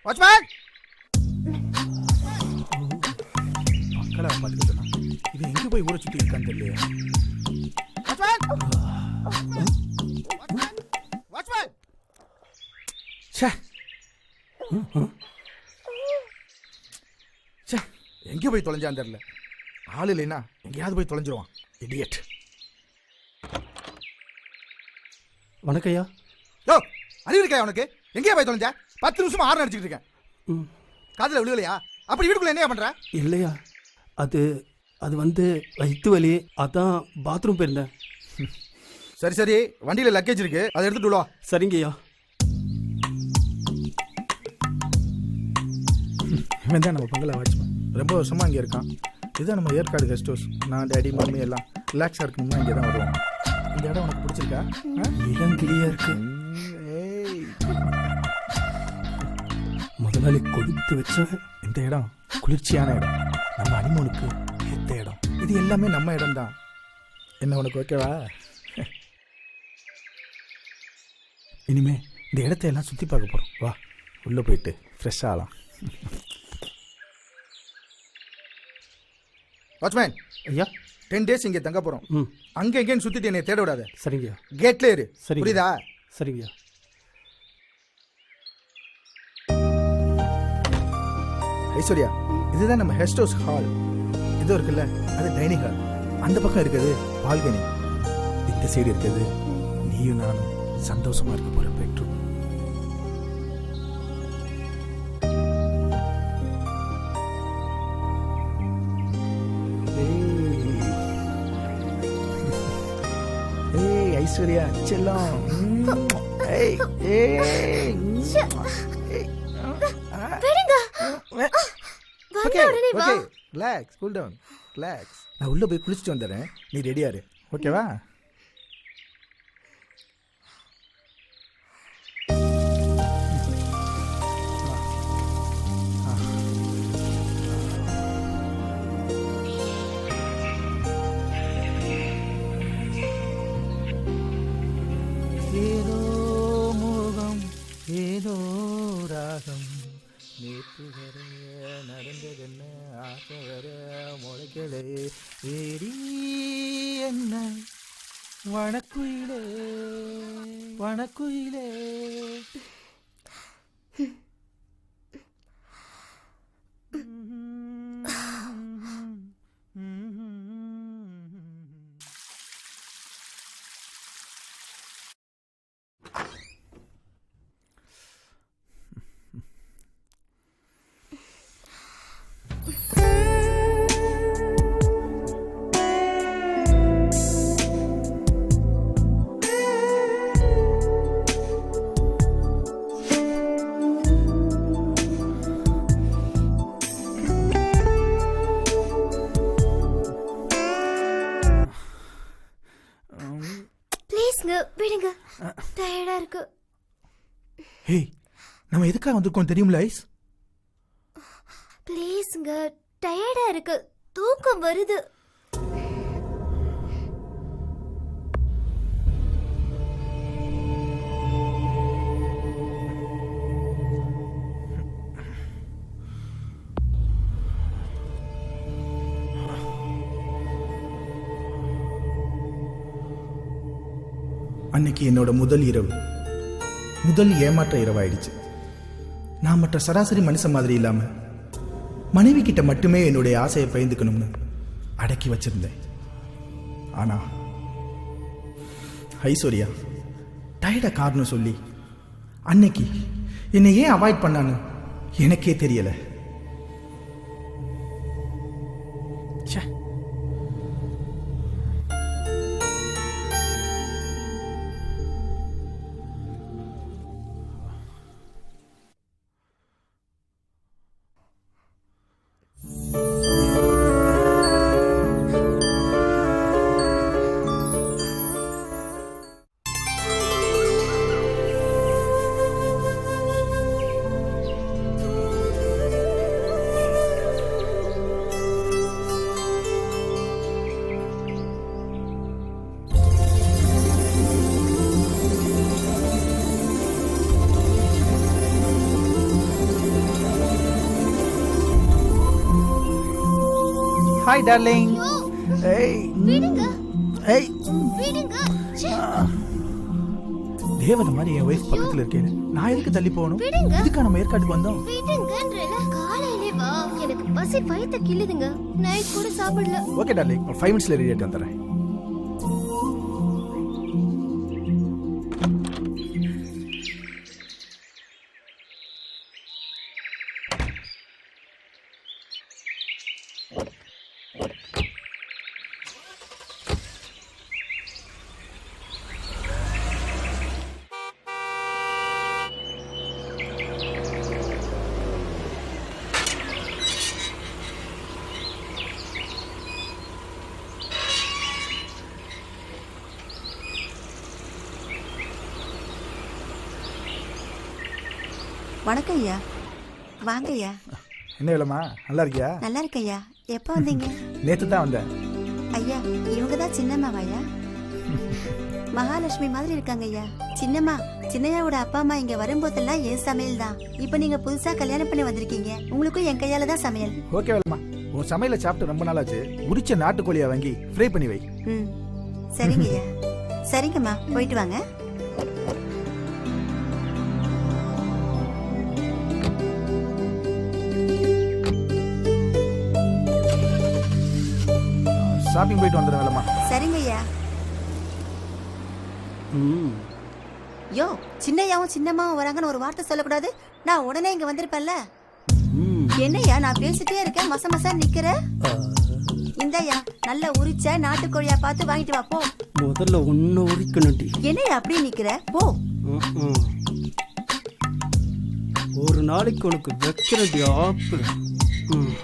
Watchman மக்களா பாத்துக்கிட்டு இவன் எங்க போய் ஊரை சுத்தி இருக்கான்னு தெரியல. வாட்ச்மேன் ச்சே ச்சே எங்க போய் தொலைஞ்சான்னு தெரியல. ஆள் இல்லைன்னா எங்கேயாவது போய் தொலைஞ்சிருவான். இடியட். வணக்கம் ஐயா. யோ அறிவு இருக்கா உனக்கு? எங்கேயா போய் தொலைஞ்சா? 10 நிமிஷமா ஆறு அடிச்சுட்டு இருக்கேன். காதுல விழுகலையா? அப்படி வீட்டுக்குள்ள என்ன பண்ற? இல்லையா, அது வந்து வயிற்று வலி, அதான் பாத்ரூம் போயிருந்தேன். சரி சரி, வண்டியில லக்கேஜ் இருக்கு, அதை எடுத்துட்டு வா. சரிங்க ஐயா. இவன் தான் நம்ம பங்களா வாட்ச்மேன். ரொம்ப வருஷமா இங்கே இருக்கான். இதுதான் நம்ம ஏற்காடு கெஸ்ட் ஹவுஸ். நான் டேடி மம்மி எல்லாம் ரிலாக்ஸாக இருக்கணும்னா இங்கே தான் வருவோம். இந்த இடம் உனக்கு பிடிச்சிருக்கா? இடம் கிளியா இருக்கு. முதலாளி கொடுத்து வச்ச இந்த இடம் குளிர்ச்சியான இடம், நம்ம அனிமோனுக்கு ஏற்ற இடம். இது எல்லாமே நம்ம இடம் தான். என்ன உனக்கு ஓகேவா? இனிமே இந்த இடத்த எல்லாம் சுற்றி பார்க்க போகிறோம். வா உள்ளே போயிட்டு ஃப்ரெஷ்ஷாக ஆகலாம். வாட்ச்மேன் ஐயா, 10 days இங்கே தங்க போகிறோம். அங்கே எங்கேன்னு சுற்றிட்டு என்னை தேட விடாத. சரிங்க. கேட்ல இரு. சரி, புரியுதா? சரிங்க. ஐஸ்வர்யா, இதுதான் நம்ம கெஸ்ட் ஹவுஸ் ஹால். இது இருக்குல்ல, அது டைனிங் ஹால். அந்த பக்கம் இருக்குது பால்கனி. இந்த சைடு இருக்குது நீயும் நானும் சந்தோஷமா இருக்க போற பெட்ரூம். ஏய் ஐஸ்வர்யா செல்லம். ஏய் ஏய் ரிலாக்ஸ், கூல் டவுன், ரிலாக்ஸ். நான் உள்ள போய் குளிச்சுட்டு வந்துடுறேன், நீ ரெடியா இரு. ஓகேவா? ஏதோ மோகம் ஏதோ ராகம் நேற்று வர நடந்ததென்ன ஆசை வர முளைக்கலே ஏடி என்ன வணக்குயிலே வணக்குயிலே. விடுங்க, டயர்டா இருக்கு. ஹே, நம்ம எதுக்காக வந்திருக்கோம் தெரியுமில ஐஸ்? ப்ளீஸ்ங்க, டயர்டா இருக்கு, தூக்கம் வருது. அன்னைக்கு என்னோட முதல் இரவு, முதல் ஏமாற்ற இரவாயிடுச்சு. நான் மற்ற சராசரி மனுஷன் மாதிரி இல்லாம மனைவி கிட்ட மட்டுமே என்னுடைய ஆசையை பயந்துக்கணும்னு அடக்கி வச்சிருந்தேன். ஆனா ஐஸ்வர்யா டயர்ட காரணம் சொல்லி அன்னைக்கு என்னை ஏன் அவாய்ட் பண்ணான்னு எனக்கே தெரியல. Hi darling. ஏய் விடுங்க ஏய் விடுங்க. ச்சே, தேவதை மாதிரி என் ஒய்ஃப் பக்கத்துல இருக்கேன். நான் எதுக்கு தள்ளி போகணும்? விடுங்க. இதுக்கா நம்ம ஏற்காட்டுக்கு வந்தோம்? விடுங்கன்றல. காலையிலே வா, எனக்கு பசி வயித்த கிள்ளுதுங்க. நைட் கூட சாப்பிடல. ஓகே டார்லிங், 5 மினிட்ஸ்ல ரெடி ஆயிட்டு வந்துடுறேன். வணக்கம் ஐயா. வாங்க ஐயா. என்ன வேலைமா, நல்லா இருக்கியா? நல்லா இருக்க ஐயா. எப்போ வந்தீங்க? நேத்து தான் வந்தேன். ஐயா இவங்க தான் சின்னம்மாவாயா? மகாலட்சுமி மாதிரி இருக்காங்க ஐயா. சின்னம்மா, சின்னையாவோட அப்பா அம்மா இங்க வரும்போதெல்லாம் என் சமையல் தான். இப்போ நீங்க புதுசா கல்யாணம் பண்ணி வந்திருக்கீங்க, உங்களுக்கும் என் கையால தான் சமையல். ஓகே வேலைமா, உன் சமையல சாப்பிட்டு ரொம்ப நாளாச்சு. உரிச்ச நாட்டுக்கோழியா வாங்கி ஃப்ரை பண்ணி வை. ம் சரிங்க ஐயா. சரிங்கம்மா, போயிட்டு வாங்க. ஷாப்பிங் போயிட்டு வந்துடுறேன் வேலைமா. சரிங்க ஐயா. ம் யோ, சின்னையாவும் சின்னம்மாவும் வராங்கன்னு ஒரு வார்த்தை சொல்லக்கூடாது? நான் உடனே இங்க வந்திருப்பேன்ல. ம் என்னய்யா நான் பேசிட்டே இருக்கேன், மச மசா நிக்கிற? ஆ, இந்தய்யா நல்ல உரிச்ச நாட்டுக்கோழியா பார்த்து வாங்கிட்டு வா போ. முதல்ல ஒன்று உரிக்கணும்டி. என்னய்யா அப்படியே நிக்கிற? போ. ம். ஒரு நாளைக்கு உனக்கு வைக்கிறடி ஆப்பு. ம்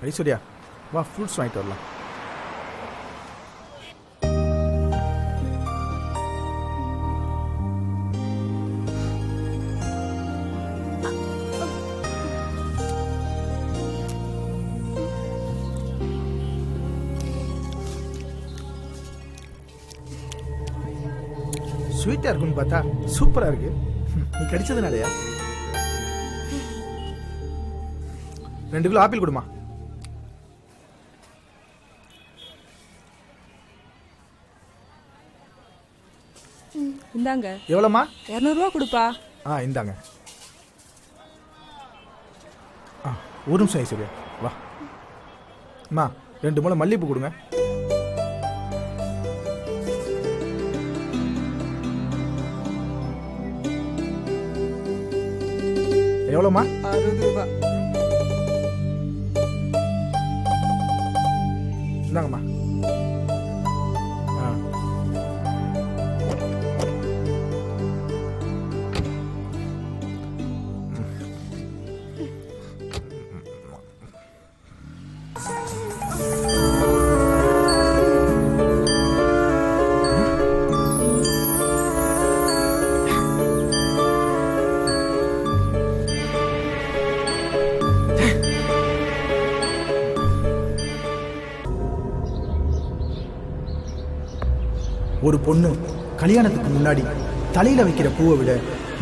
ஐஸ்வர்யா, வா ஃப்ரூட்ஸ் வாங்கிட்டு வரலாம். ஸ்வீட்டா இருக்குன்னு பார்த்தா சூப்பரா இருக்கு. நீ கடிச்சதுனாலயா? 2 கிலோ ஆப்பிள் கொடுமா. இந்தாங்க. எவ்வளோமா? 200 ரூபா கொடுப்பா. இந்தாங்க. ஒரு நிமிஷம் ஐஸ்வர்யா, வா. அம்மா 2 முளை மல்லிகைப்பூ கொடுங்க. எவ்வளோமா? 60 ரூபா. இந்தாங்கம்மா. ஒரு பொண்ணு கல்யாணத்துக்கு முன்னாடி தலையில வைக்கிற பூவை விட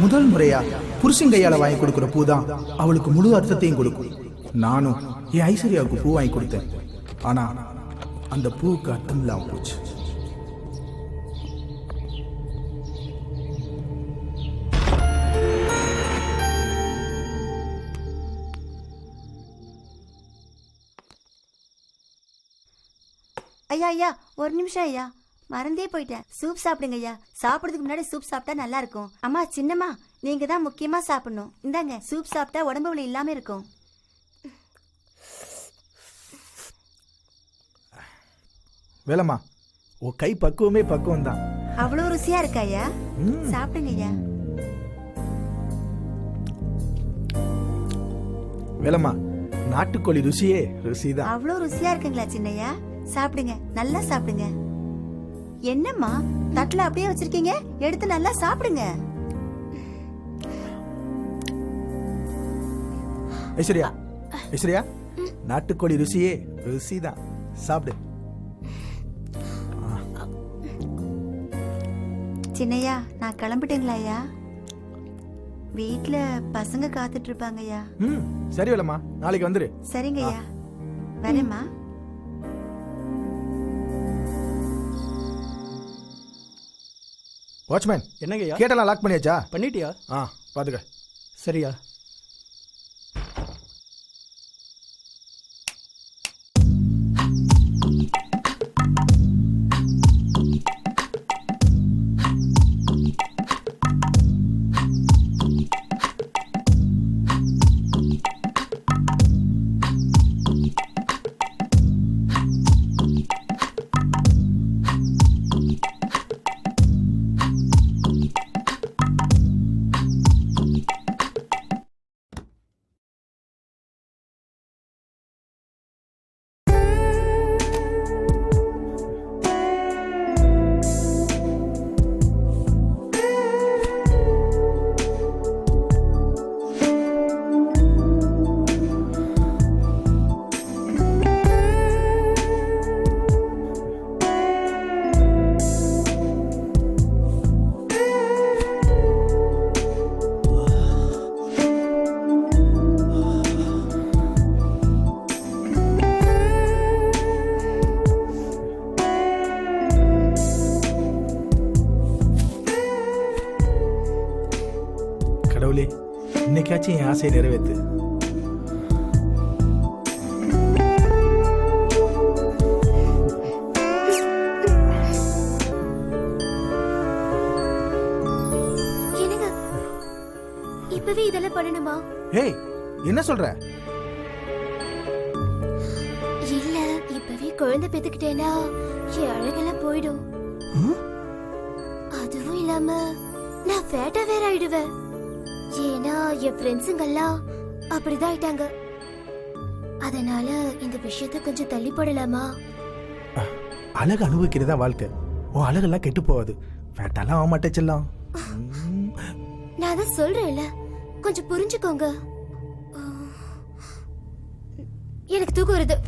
முதல் முறையா புருஷன் கையால வாங்கி கொடுக்கிற பூ தான் அவளுக்கு முழு அர்த்தத்தையும் கொடுக்கும். நானும் என் ஐஸ்வர்யாவுக்கு பூ வாங்கி கொடுத்தேன். ஆனா அந்த பூவுக்கு அர்த்தம் இல்லாம போச்சு. ஐயா ஐயா ஒரு நிமிஷம் ஐயா, மறந்தே போயிட்டேன். சூப் சாப்பிடுங்க ஐயா. சாப்பிடுறதுக்கு முன்னாடி சூப் சாப்பிட்டா நல்லா இருக்கும். அம்மா சின்னம்மா, நீங்க தான் முக்கியமா சாப்பிடணும். இந்தாங்க, சூப் சாப்பிட்டா உடம்பு வலி இல்லாம இருக்கும். வேலம்மா, உன் கை பக்குவமே பக்குவம் தான். அவ்வளவு ருசியா இருக்கா ஐயா? சாப்பிடுங்க ஐயா. வேலம்மா, நாட்டுக்கோழி ருசியே ருசிதான். அவ்வளவு ருசியா இருக்குங்களா சின்னையா? சாப்பிடுங்க, நல்லா சாப்பிடுங்க. என்னம்மா தட்டுல அப்படியே வச்சிருக்கீங்க? எடுத்து நல்லா சாப்பிடுங்க. ஐஸ்வர்யா, ஐஸ்வர்யா, நாட்டுக்கோழி ருசியே ருசி தான். சாப்பிடு. சின்னையா நான் கிளம்பிட்டேங்களா ஐயா? வீட்ல பசங்க காத்துட்டு இருப்பாங்க ஐயா. சரி வேலம்மா, நாளைக்கு வந்துரு. சரிங்க ஐயா, வரேம்மா. வாட்ச்மேன், என்னங்கய்யா? கேட்டெல்லாம் லாக் பண்ணியாச்சா? பண்ணிட்டியா? பாத்துக்க. சரியா? கடவுளே, இன்னைக்காச்சும் என் ஆசையை நிறைவேற்று. என்னங்க இப்பவே இதெல்லாம் பண்ணணுமா? ஏய், என்ன சொல்ற? இல்ல, இப்பவே குழந்தை பெத்துக்கிட்டேனா என் அழகெல்லாம் போயிடும். அதுவும் இல்லாம நான் ஃபேட்டா வேற ஆயிடுவேன். ஏன்னா என் ஃப்ரெண்ட்ஸுங்கெல்லாம் அப்படிதான் ஆயிட்டாங்க. அதனால இந்த விஷயத்த கொஞ்சம் தள்ளி போடலாமா? அழகு அனுபவிக்கிறதா வாழ்க்கை. உன் அழகெல்லாம் கெட்டு போகாது. ஃபேட்டாலாம் ஆக மாட்டே செல்லம். நான் தான் சொல்றேன்ல, கொஞ்சம் புரிஞ்சுக்கோங்க. எனக்கு தூக்கம் வருது.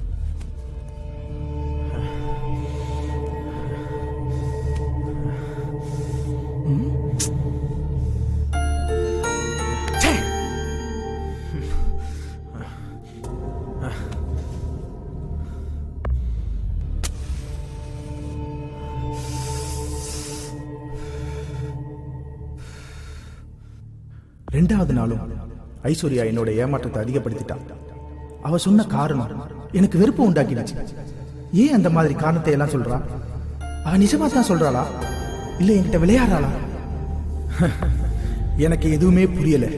ரெண்டாவது நாளும் ஐஸ்வர்யா என்னோட ஏமாற்றத்தை அதிகப்படுத்திட்டான். அவ சொன்ன காரணம் எனக்கு வெறுப்பு உண்டாக்கிடுச்சு. ஏன் அந்த மாதிரி காரணத்தை எல்லாம் சொல்றா? அவ நிஜமா தான் சொல்றாளா, இல்ல என்கிட்ட விளையாடுறாளா? எனக்கு எதுவுமே புரியல.